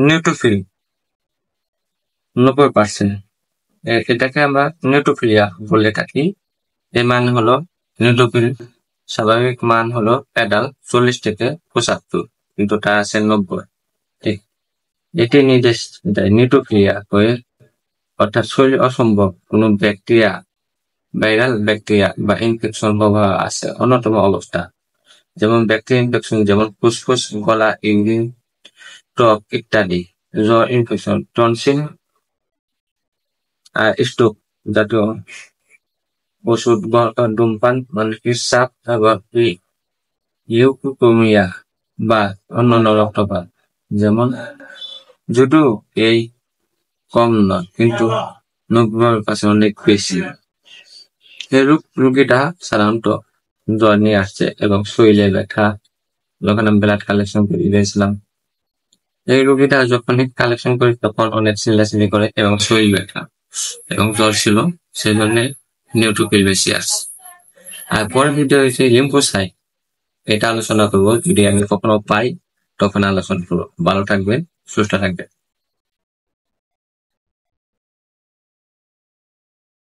Neutrophil 90%। এটাকে আমরা নিউট্রোফিলিয়া বলে থাকি। এর মান হলো নিউট্রোফিল স্বাভাবিক মান হলো অ্যাডাল্ট 40 থেকে 75, কিন্তু তার আছে 90। ঠিক, এটি নির্দেশ দেয় নিউট্রোফিলিয়া হয়ে, অর্থাৎ শরীরে অসম্ভব কোনো ব্যাকটেরিয়া, ভাইরাল ব্যাকটেরিয়া বা ইনফেকশন প্রভাব আছে অন্যতম অবস্থা, যেমন ব্যাকটেরিয়া ইনফেকশন, যেমন ফুসফুস, গলা, ইউরিন, ত্বক ইত্যাদি, জ্বর, ইনফেকশন, টনসিল আর স্ট্রোক জাতীয় ওষুধ, ধূমপান, মানসিক চাপ, আবার লিউকোমিয়া বা অন্যান্য রক্তপাত, যেমন যদিও এই কম নয়, কিন্তু 90% অনেক বেশি। এই রোগীটা সাধারণত জ্বর নিয়ে আসছে এবং শরীরে ব্যথা, যখন আমি ব্লাড কালেকশন করে দিয়েছিলাম, এই রোগীটা যখনই কালেকশন করি তখন অনেক চিল্লাচিল্লি করে এবং শরীর ব্যথা এবং জ্বর ছিল, সেই জন্য নিউট্রোফিল বেশি আসছে। আর পরের ভিডিও হচ্ছে লিম্ফোসাইট, এটা আলোচনা করবো, যদি আমি কখনো পাই তখন আলোচনা করবো। ভালো থাকবেন, সুস্থ থাকবেন।